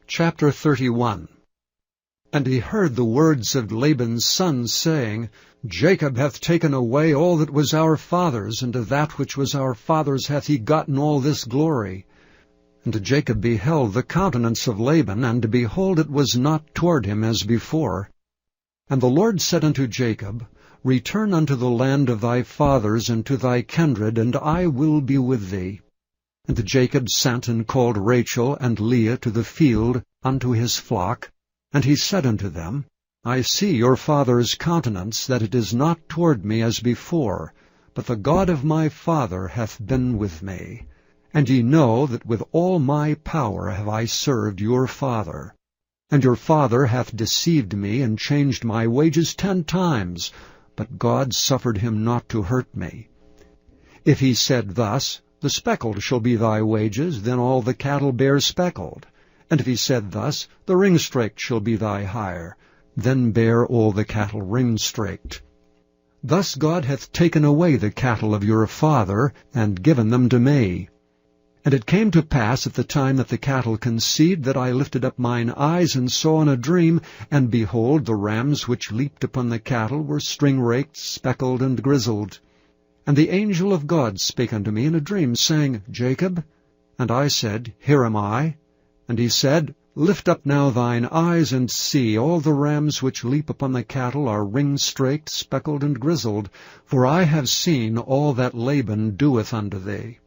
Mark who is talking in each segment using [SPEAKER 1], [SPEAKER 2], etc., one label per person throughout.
[SPEAKER 1] Chapter 31. And he heard the words of Laban's sons, saying, Jacob hath taken away all that was our father's, and of that which was our father's hath he gotten all this glory. And Jacob beheld the countenance of Laban, and behold, it was not toward him as before. And the Lord said unto Jacob, Return unto the land of thy fathers, and to thy kindred, and I will be with thee. And Jacob sent and called Rachel and Leah to the field unto his flock. And he said unto them, I see your father's countenance, that it is not toward me as before, but the God of my father hath been with me. And ye know that with all my power have I served your father. And your father hath deceived me, and changed my wages 10 times, but God suffered him not to hurt me. If he said thus, The speckled shall be thy wages, then all the cattle bear speckled. And if he said thus, The ringstraked shall be thy hire, then bear all the cattle ringstraked. Thus God hath taken away the cattle of your father, and given them to me. And it came to pass at the time that the cattle conceived, that I lifted up mine eyes, and saw in a dream, and behold, the rams which leaped upon the cattle were string-raked, speckled, and grizzled. And the angel of God spake unto me in a dream, saying, Jacob? And I said, Here am I. And he said, Lift up now thine eyes, and see, all the rams which leap upon the cattle are ring-straked, speckled, and grizzled, for I have seen all that Laban doeth unto thee.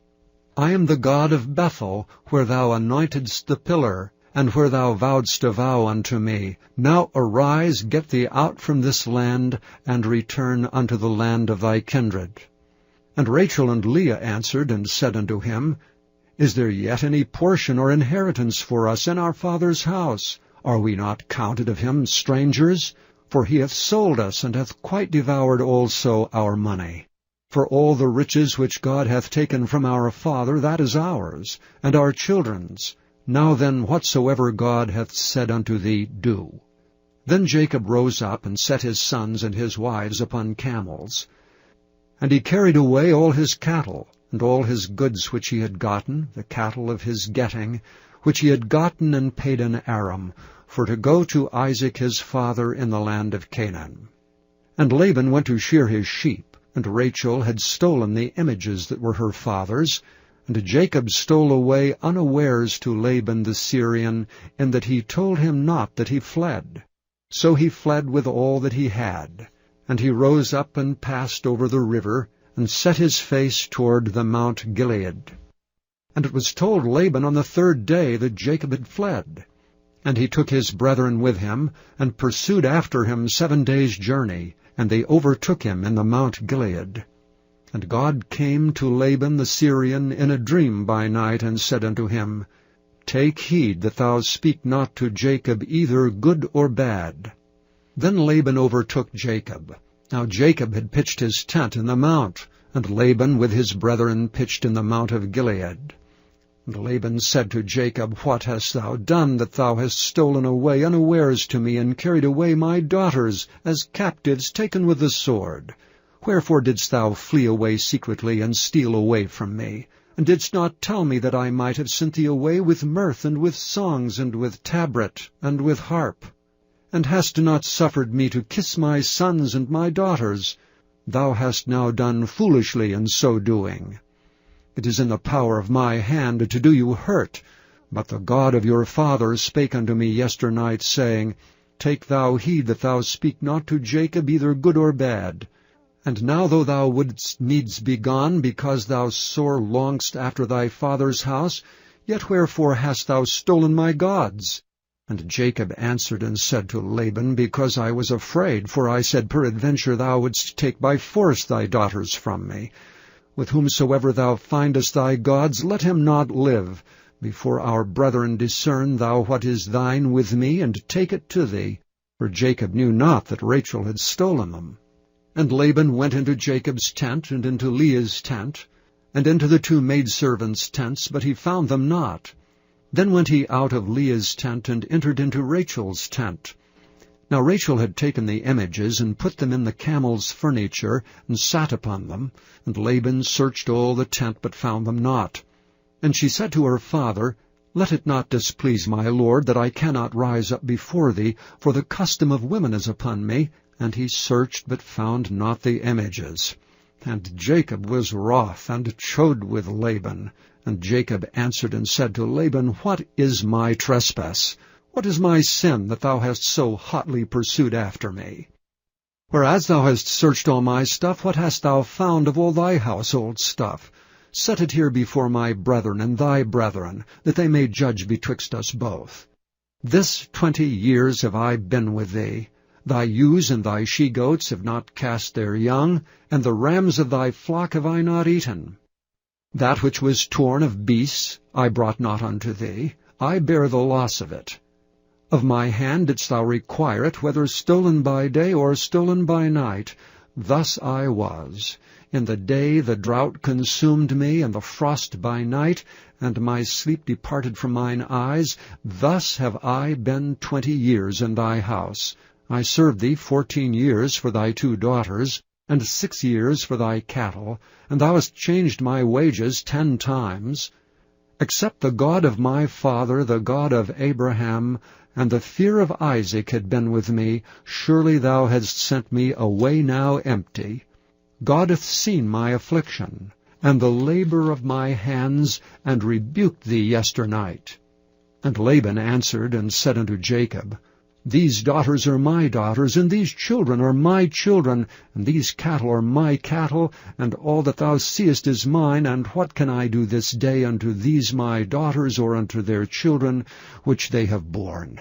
[SPEAKER 1] I am the God of Bethel, where thou anointedst the pillar, and where thou vowedst a vow unto me. Now arise, get thee out from this land, and return unto the land of thy kindred. And Rachel and Leah answered and said unto him, Is there yet any portion or inheritance for us in our father's house? Are we not counted of him strangers? For he hath sold us, and hath quite devoured also our money. For all the riches which God hath taken from our father, that is ours, and our children's. Now then, whatsoever God hath said unto thee, do. Then Jacob rose up, and set his sons and his wives upon camels. And he carried away all his cattle, and all his goods which he had gotten, the cattle of his getting, which he had gotten and paid in Aram, for to go to Isaac his father in the land of Canaan. And Laban went to shear his sheep, and Rachel had stolen the images that were her father's, and Jacob stole away unawares to Laban the Syrian, in that he told him not that he fled. So he fled with all that he had. And he rose up and passed over the river, and set his face toward the Mount Gilead. And it was told Laban on the 3rd day that Jacob had fled. And he took his brethren with him, and pursued after him 7 days' journey, and they overtook him in the Mount Gilead. And God came to Laban the Syrian in a dream by night, and said unto him, Take heed that thou speak not to Jacob either good or bad. Then Laban overtook Jacob. Now Jacob had pitched his tent in the mount, and Laban with his brethren pitched in the mount of Gilead. And Laban said to Jacob, What hast thou done, that thou hast stolen away unawares to me, and carried away my daughters, as captives taken with the sword? Wherefore didst thou flee away secretly, and steal away from me? And didst not tell me that I might have sent thee away with mirth, and with songs, and with tabret, and with harp? And hast not suffered me to kiss my sons and my daughters? Thou hast now done foolishly in so doing. It is in the power of my hand to do you hurt. But the God of your father spake unto me yesternight, saying, Take thou heed that thou speak not to Jacob either good or bad. And now though thou wouldst needs be gone, because thou sore longest after thy father's house, yet wherefore hast thou stolen my gods? And Jacob answered and said to Laban, Because I was afraid, for I said, Peradventure thou wouldst take by force thy daughters from me. With whomsoever thou findest thy gods, let him not live. Before our brethren discern thou what is thine with me, and take it to thee. For Jacob knew not that Rachel had stolen them. And Laban went into Jacob's tent, and into Leah's tent, and into the 2 maidservants' tents, but he found them not. Then went he out of Leah's tent, and entered into Rachel's tent. Now Rachel had taken the images, and put them in the camel's furniture, and sat upon them. And Laban searched all the tent, but found them not. And she said to her father, Let it not displease my lord that I cannot rise up before thee, for the custom of women is upon me. And he searched, but found not the images. And Jacob was wroth, and chode with Laban. And Jacob answered and said to Laban, What is my trespass? What is my sin, that thou hast so hotly pursued after me? Whereas thou hast searched all my stuff, what hast thou found of all thy household stuff? Set it here before my brethren and thy brethren, that they may judge betwixt us both. This 20 years have I been with thee. Thy ewes and thy she-goats have not cast their young, and the rams of thy flock have I not eaten. That which was torn of beasts I brought not unto thee. I bear the loss of it. Of my hand didst thou require it, whether stolen by day or stolen by night. Thus I was. In the day the drought consumed me, and the frost by night, and my sleep departed from mine eyes. Thus have I been 20 years in thy house. I served thee 14 years for thy 2 daughters, and 6 years for thy cattle, and thou hast changed my wages 10 times. Except the God of my father, the God of Abraham, and the fear of Isaac had been with me, surely thou hadst sent me away now empty. God hath seen my affliction, and the labor of my hands, and rebuked thee yesternight. And Laban answered and said unto Jacob, These daughters are my daughters, and these children are my children, and these cattle are my cattle, and all that thou seest is mine, and what can I do this day unto these my daughters, or unto their children, which they have borne?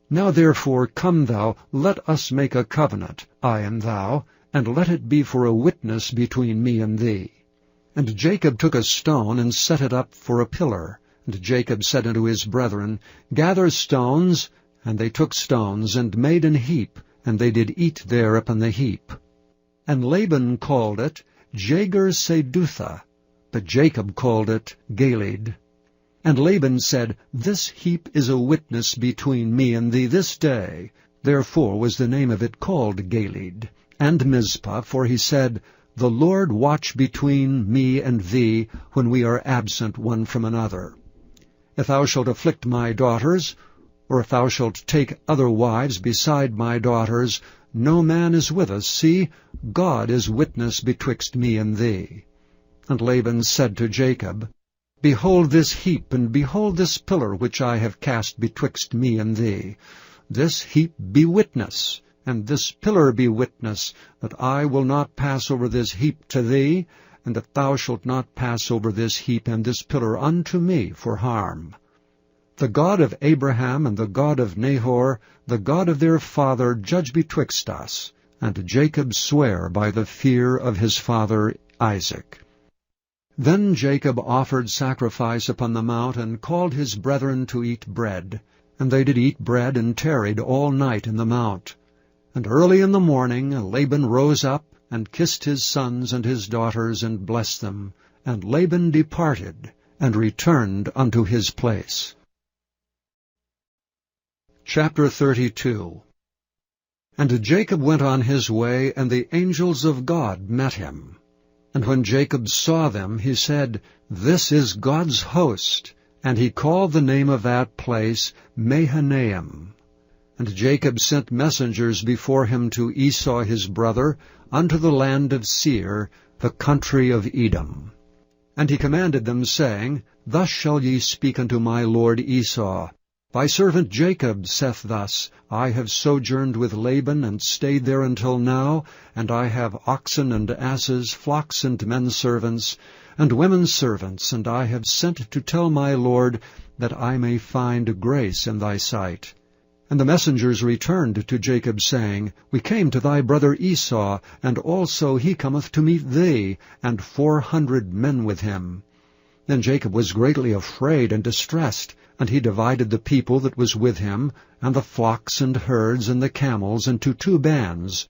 [SPEAKER 1] Now therefore come thou, let us make a covenant, I and thou, and let it be for a witness between me and thee. And Jacob took a stone, and set it up for a pillar. And Jacob said unto his brethren, Gather stones. And they took stones, and made an heap, and they did eat there upon the heap. And Laban called it Jagar-Sedutha, but Jacob called it Galeed. And Laban said, This heap is a witness between me and thee this day. Therefore was the name of it called Galeed. And Mizpah, for he said, The Lord watch between me and thee, when we are absent one from another. If thou shalt afflict my daughters, or if thou shalt take other wives beside my daughters, no man is with us. See, God is witness betwixt me and thee. And Laban said to Jacob, Behold this heap, and behold this pillar which I have cast betwixt me and thee. This heap be witness, and this pillar be witness, that I will not pass over this heap to thee, and that thou shalt not pass over this heap and this pillar unto me for harm. The God of Abraham and the God of Nahor, the God of their father, judge betwixt us. And Jacob sware by the fear of his father Isaac. Then Jacob offered sacrifice upon the mount, and called his brethren to eat bread. And they did eat bread, and tarried all night in the mount. And early in the morning Laban rose up, and kissed his sons and his daughters, and blessed them. And Laban departed, and returned unto his place. Chapter 32. And Jacob went on his way, and the angels of God met him. And when Jacob saw them, he said, This is God's host. And he called the name of that place Mahanaim. And Jacob sent messengers before him to Esau his brother, unto the land of Seir, the country of Edom. And he commanded them, saying, Thus shall ye speak unto my lord Esau, Thy servant Jacob saith thus, I have sojourned with Laban, and stayed there until now, and I have oxen and asses, flocks and men servants, and women servants, and I have sent to tell my lord, that I may find grace in thy sight. And the messengers returned to Jacob, saying, We came to thy brother Esau, and also he cometh to meet thee, and 400 men with him. Then Jacob was greatly afraid and distressed, and he divided the people that was with him, and the flocks and herds and the camels, into 2 bands,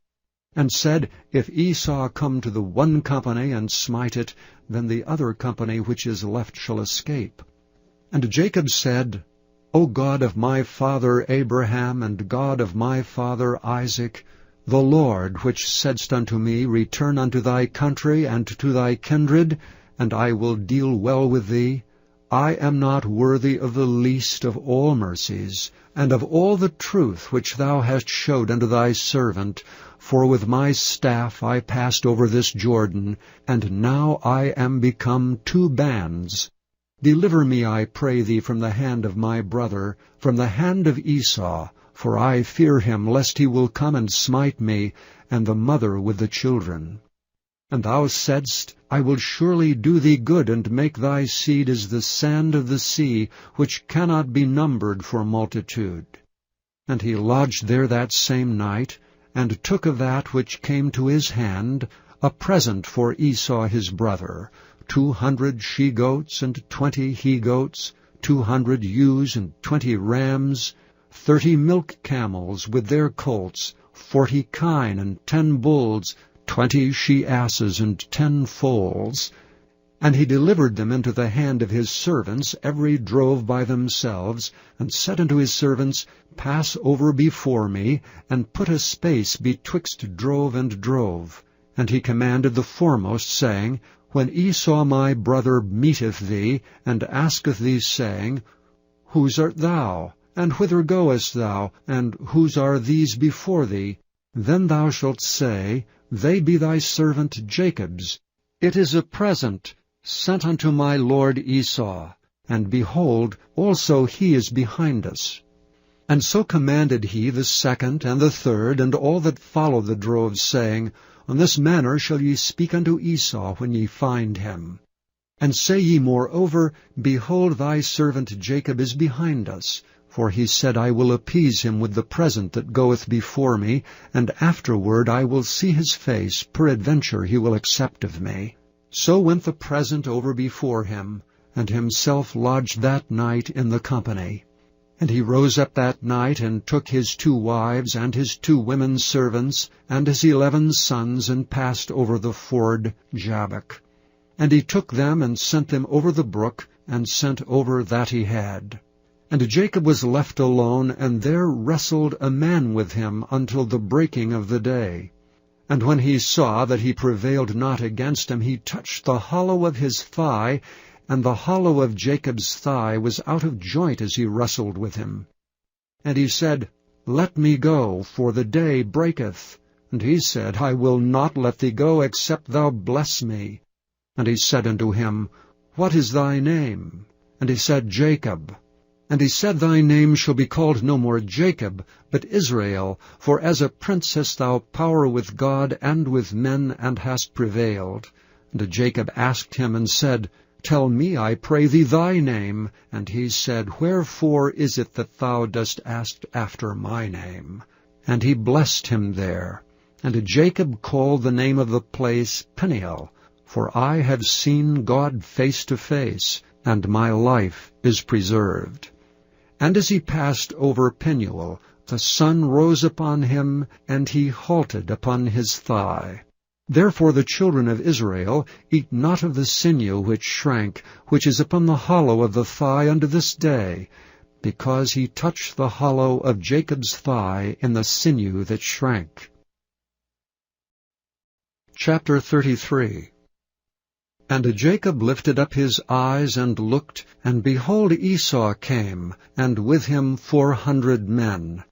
[SPEAKER 1] and said, If Esau come to the one company and smite it, then the other company which is left shall escape. And Jacob said, O God of my father Abraham, and God of my father Isaac, the Lord, which saidst unto me, Return unto thy country and to thy kindred, and I will deal well with thee, I am not worthy of the least of all mercies, and of all the truth which thou hast showed unto thy servant, for with my staff I passed over this Jordan, and now I am become 2 bands. Deliver me, I pray thee, from the hand of my brother, from the hand of Esau, for I fear him, lest he will come and smite me, and the mother with the children. And thou saidst, I will surely do thee good, and make thy seed as the sand of the sea, which cannot be numbered for multitude. And he lodged there that same night, and took of that which came to his hand a present for Esau his brother, 200 she-goats and 20 he-goats, 200 ewes and 20 rams, 30 milk camels with their colts, 40 kine and 10 bulls, 20 she-asses and 10 foals. And he delivered them into the hand of his servants, every drove by themselves, and said unto his servants, Pass over before me, and put a space betwixt drove and drove. And he commanded the foremost, saying, When Esau my brother meeteth thee, and asketh thee, saying, Whose art thou? And whither goest thou? And whose are these before thee? Then thou shalt say, They be thy servant Jacob's. It is a present sent unto my lord Esau, and behold, also he is behind us. And so commanded he the second and the third, and all that follow the droves, saying, On this manner shall ye speak unto Esau when ye find him. And say ye moreover, Behold, thy servant Jacob is behind us. For he said, I will appease him with the present that goeth before me, and afterward I will see his face, peradventure he will accept of me. So went the present over before him, and himself lodged that night in the company. And he rose up that night, and took his 2 wives, and his 2 women servants, and his 11 sons, and passed over the ford Jabbok. And he took them, and sent them over the brook, and sent over that he had. And Jacob was left alone, and there wrestled a man with him until the breaking of the day. And when he saw that he prevailed not against him, he touched the hollow of his thigh, and the hollow of Jacob's thigh was out of joint as he wrestled with him. And he said, Let me go, for the day breaketh. And he said, I will not let thee go, except thou bless me. And he said unto him, What is thy name? And he said, Jacob. And he said, Thy name shall be called no more Jacob, but Israel, for as a prince hast thou power with God and with men, and hast prevailed. And Jacob asked him, and said, Tell me, I pray thee, thy name. And he said, Wherefore is it that thou dost ask after my name? And he blessed him there. And Jacob called the name of the place Peniel, for I have seen God face to face, and my life is preserved. And as he passed over Penuel, the sun rose upon him, and he halted upon his thigh. Therefore the children of Israel eat not of the sinew which shrank, which is upon the hollow of the thigh unto this day, because he touched the hollow of Jacob's thigh in the sinew that shrank. Chapter 33. And Jacob lifted up his eyes and looked, and behold, Esau came, and with him 400 men.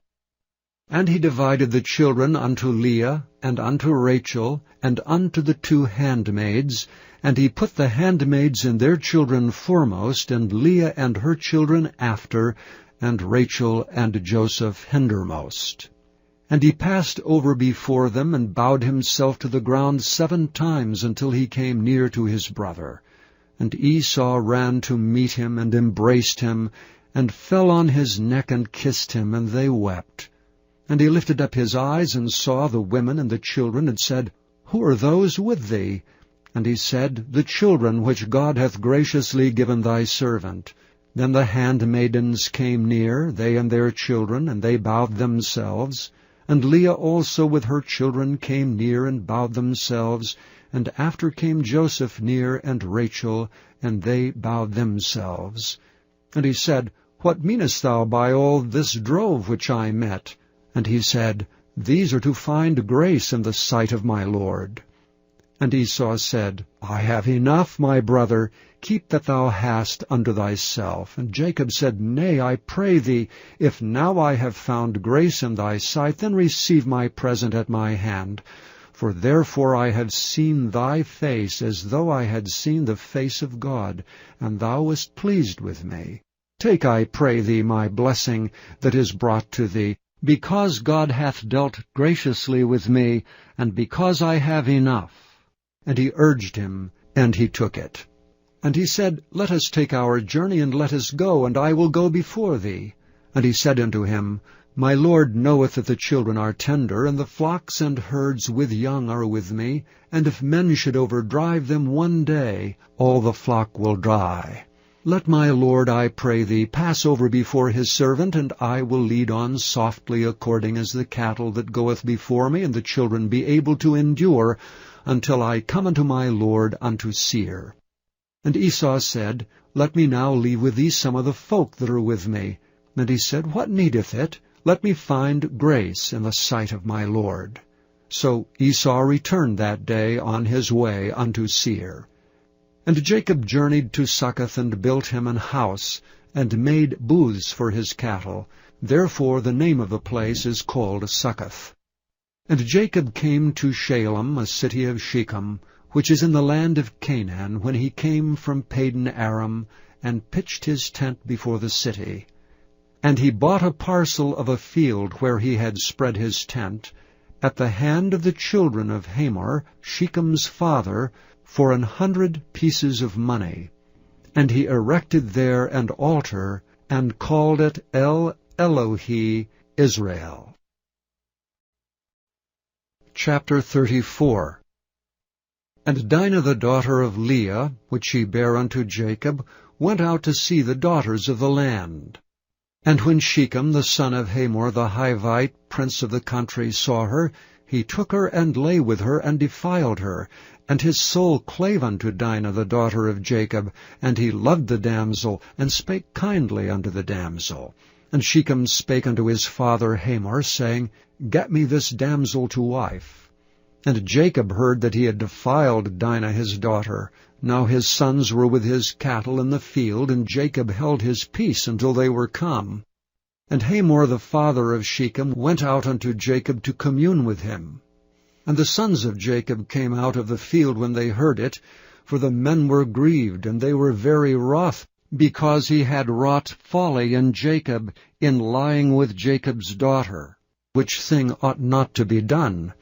[SPEAKER 1] And he divided the children unto Leah, and unto Rachel, and unto the 2 handmaids, and he put the handmaids and their children foremost, and Leah and her children after, and Rachel and Joseph hindermost. And he passed over before them, and bowed himself to the ground 7 times, until he came near to his brother. And Esau ran to meet him, and embraced him, and fell on his neck, and kissed him, and they wept. And he lifted up his eyes, and saw the women and the children, and said, Who are those with thee? And he said, The children which God hath graciously given thy servant. Then the handmaidens came near, they and their children, and they bowed themselves. And Leah also with her children came near, and bowed themselves. And after came Joseph near, and Rachel, and they bowed themselves. And he said, What meanest thou by all this drove which I met? And he said, These are to find grace in the sight of my Lord. And Esau said, I have enough, my brother. Keep that thou hast unto thyself. And Jacob said, Nay, I pray thee, if now I have found grace in thy sight, then receive my present at my hand. For therefore I have seen thy face, as though I had seen the face of God, and thou wast pleased with me. Take, I pray thee, my blessing that is brought to thee, because God hath dealt graciously with me, and because I have enough. And he urged him, and he took it. And he said, Let us take our journey, and let us go, and I will go before thee. And he said unto him, My Lord knoweth that the children are tender, and the flocks and herds with young are with me, and if men should overdrive them one day, all the flock will die. Let my Lord, I pray thee, pass over before his servant, and I will lead on softly according as the cattle that goeth before me, and the children be able to endure, until I come unto my Lord unto Seir. And Esau said, Let me now leave with thee some of the folk that are with me. And he said, What needeth it? Let me find grace in the sight of my Lord. So Esau returned that day on his way unto Seir. And Jacob journeyed to Succoth, and built him an house, and made booths for his cattle. Therefore the name of the place is called Succoth. And Jacob came to Shalem, a city of Shechem, which is in the land of Canaan, when he came from Padan Aram, and pitched his tent before the city. And he bought a parcel of a field where he had spread his tent, at the hand of the children of Hamor, Shechem's father, for 100 pieces of money. And he erected there an altar, and called it El Elohe Israel. Chapter 34. And Dinah the daughter of Leah, which she bare unto Jacob, went out to see the daughters of the land. And when Shechem the son of Hamor the Hivite, prince of the country, saw her, he took her and lay with her and defiled her. And his soul clave unto Dinah the daughter of Jacob, and he loved the damsel, and spake kindly unto the damsel. And Shechem spake unto his father Hamor, saying, Get me this damsel to wife. And Jacob heard that he had defiled Dinah his daughter. Now his sons were with his cattle in the field, and Jacob held his peace until they were come. And Hamor the father of Shechem went out unto Jacob to commune with him. And the sons of Jacob came out of the field when they heard it, for the men were grieved, and they were very wroth, because he had wrought folly in Jacob, in lying with Jacob's daughter, which thing ought not to be done.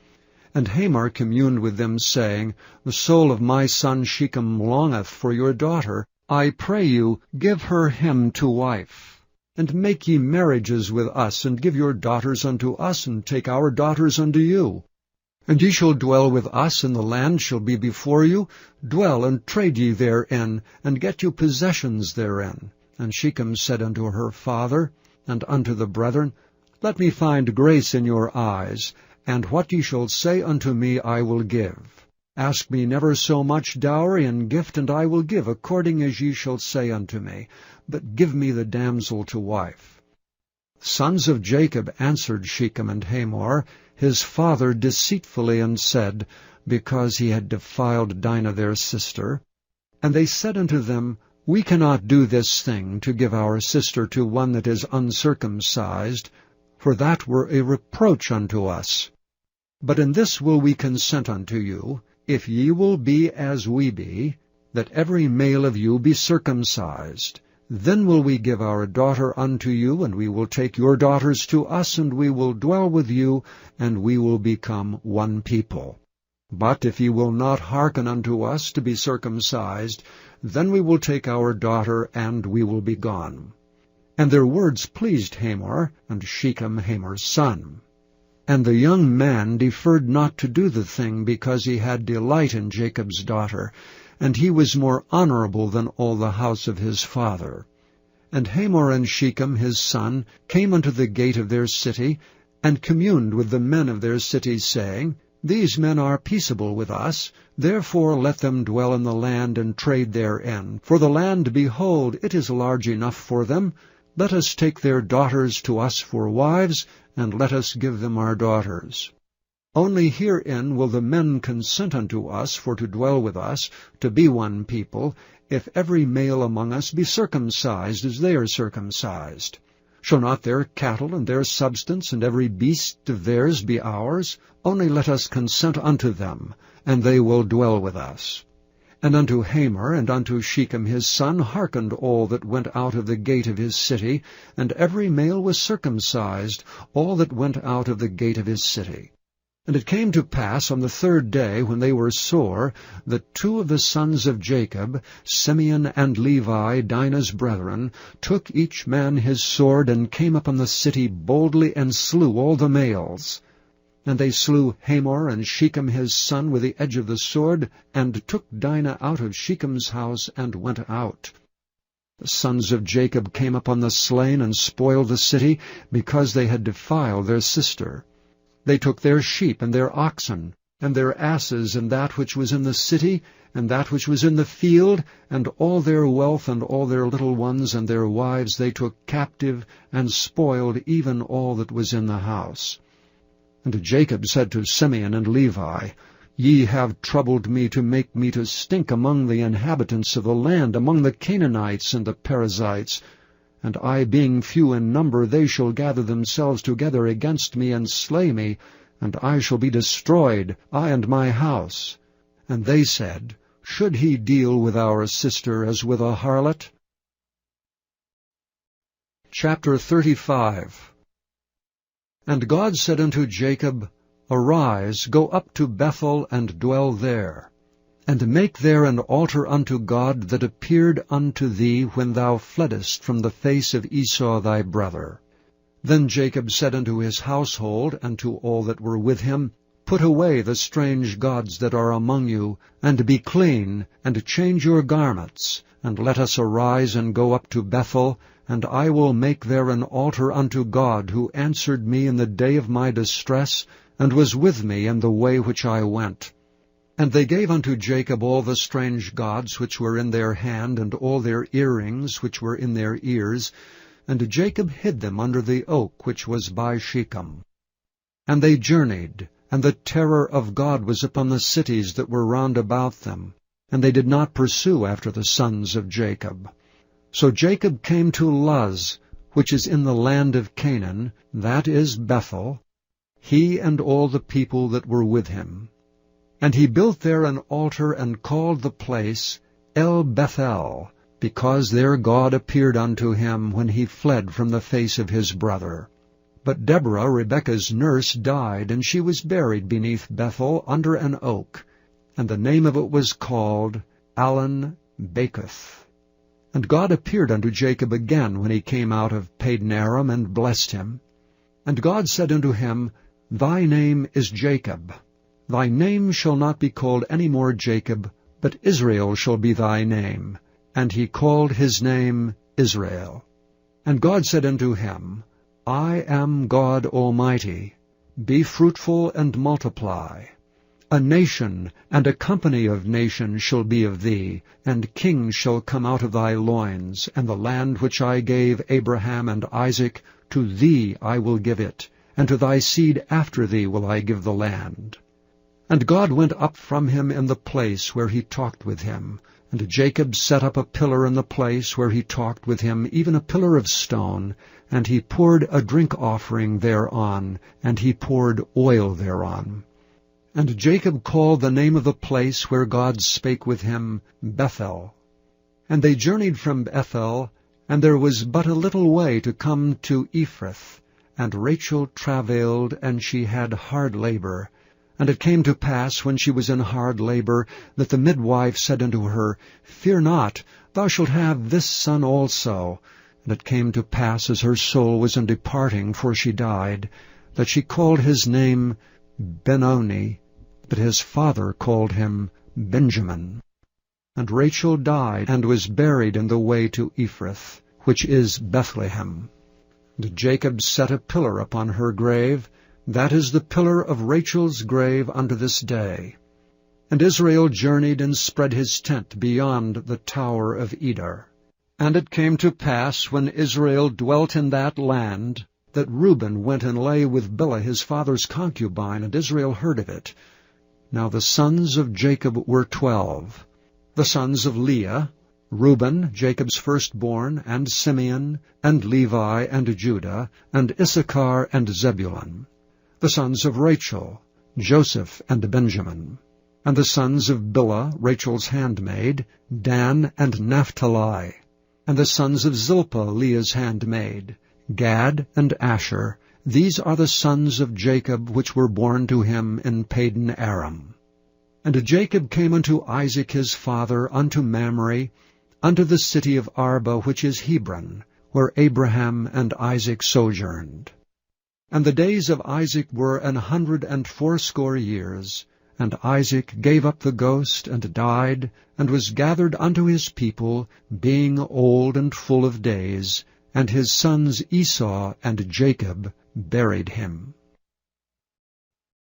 [SPEAKER 1] And Hamor communed with them, saying, The soul of my son Shechem longeth for your daughter. I pray you, give her him to wife. And make ye marriages with us, and give your daughters unto us, and take our daughters unto you. And ye shall dwell with us, and the land shall be before you. Dwell and trade ye therein, and get you possessions therein. And Shechem said unto her father, and unto the brethren, Let me find grace in your eyes, and what ye shall say unto me I will give. Ask me never so much dowry and gift, and I will give according as ye shall say unto me. But give me the damsel to wife. Sons of Jacob answered Shechem and Hamor, his father, deceitfully, and said, because he had defiled Dinah their sister. And they said unto them, We cannot do this thing, to give our sister to one that is uncircumcised, for that were a reproach unto us. But in this will we consent unto you, if ye will be as we be, that every male of you be circumcised. Then will we give our daughter unto you, and we will take your daughters to us, and we will dwell with you, and we will become one people. But if ye will not hearken unto us to be circumcised, then we will take our daughter, and we will be gone. And their words pleased Hamor, and Shechem Hamor's son. And the young man deferred not to do the thing, because he had delight in Jacob's daughter, and he was more honorable than all the house of his father. And Hamor and Shechem his son came unto the gate of their city, and communed with the men of their city, saying, These men are peaceable with us, therefore let them dwell in the land and trade therein. For the land, behold, it is large enough for them. Let us take their daughters to us for wives, and let us give them our daughters. Only herein will the men consent unto us for to dwell with us, to be one people, if every male among us be circumcised as they are circumcised. Shall not their cattle and their substance and every beast of theirs be ours? Only let us consent unto them, and they will dwell with us. And unto Hamor and unto Shechem his son hearkened all that went out of the gate of his city, and every male was circumcised, all that went out of the gate of his city. And it came to pass on the 3rd day, when they were sore, that 2 of the sons of Jacob, Simeon and Levi, Dinah's brethren, took each man his sword, and came upon the city boldly, and slew all the males. And they slew Hamor and Shechem his son with the edge of the sword, and took Dinah out of Shechem's house, and went out. The sons of Jacob came upon the slain, and spoiled the city, because they had defiled their sister. They took their sheep and their oxen, and their asses, and that which was in the city, and that which was in the field, and all their wealth, and all their little ones, and their wives they took captive, and spoiled even all that was in the house. And Jacob said to Simeon and Levi, Ye have troubled me to make me to stink among the inhabitants of the land, among the Canaanites and the Perizzites. And I being few in number, they shall gather themselves together against me, and slay me, and I shall be destroyed, I and my house. And they said, Should he deal with our sister as with a harlot? Chapter 35. And God said unto Jacob, Arise, go up to Bethel, and dwell there, and make there an altar unto God that appeared unto thee when thou fleddest from the face of Esau thy brother. Then Jacob said unto his household, and to all that were with him, Put away the strange gods that are among you, and be clean, and change your garments, and let us arise and go up to Bethel, and I will make there an altar unto God, who answered me in the day of my distress, and was with me in the way which I went. And they gave unto Jacob all the strange gods which were in their hand, and all their earrings which were in their ears, and Jacob hid them under the oak which was by Shechem. And they journeyed, and the terror of God was upon the cities that were round about them, and they did not pursue after the sons of Jacob. So Jacob came to Luz, which is in the land of Canaan, that is Bethel, he and all the people that were with him. And he built there an altar, and called the place El Bethel, because there God appeared unto him when he fled from the face of his brother. But Deborah, Rebekah's nurse, died, and she was buried beneath Bethel under an oak, and the name of it was called Allon Bacuth. And God appeared unto Jacob again when he came out of Padanaram, and blessed him. And God said unto him, Thy name is Jacob. Thy name shall not be called any more Jacob, but Israel shall be thy name. And he called his name Israel. And God said unto him, I am God Almighty. Be fruitful and multiply. A nation and a company of nations shall be of thee, and kings shall come out of thy loins, and the land which I gave Abraham and Isaac, to thee I will give it, and to thy seed after thee will I give the land. And God went up from him in the place where he talked with him, and Jacob set up a pillar in the place where he talked with him, even a pillar of stone, and he poured a drink offering thereon, and he poured oil thereon. And Jacob called the name of the place where God spake with him Bethel. And they journeyed from Bethel, and there was but a little way to come to Ephrath. And Rachel travailed, and she had hard labor. And it came to pass, when she was in hard labor, that the midwife said unto her, Fear not, thou shalt have this son also. And it came to pass, as her soul was in departing, for she died, that she called his name Benoni, but his father called him Benjamin. And Rachel died, and was buried in the way to Ephrath, which is Bethlehem. And Jacob set a pillar upon her grave. That is the pillar of Rachel's grave unto this day. And Israel journeyed and spread his tent beyond the tower of Edar. And it came to pass, when Israel dwelt in that land, that Reuben went and lay with Bilhah his father's concubine, and Israel heard of it. Now the sons of Jacob were 12. The sons of Leah, Reuben, Jacob's firstborn, and Simeon, and Levi, and Judah, and Issachar, and Zebulun. The sons of Rachel, Joseph, and Benjamin. And the sons of Bilhah, Rachel's handmaid, Dan, and Naphtali. And the sons of Zilpah, Leah's handmaid, Gad, and Asher. These are the sons of Jacob, which were born to him in Padan Aram. And Jacob came unto Isaac his father, unto Mamre, unto the city of Arba, which is Hebron, where Abraham and Isaac sojourned. And the days of Isaac were 180 years. And Isaac gave up the ghost, and died, and was gathered unto his people, being old and full of days, and his sons Esau and Jacob buried him.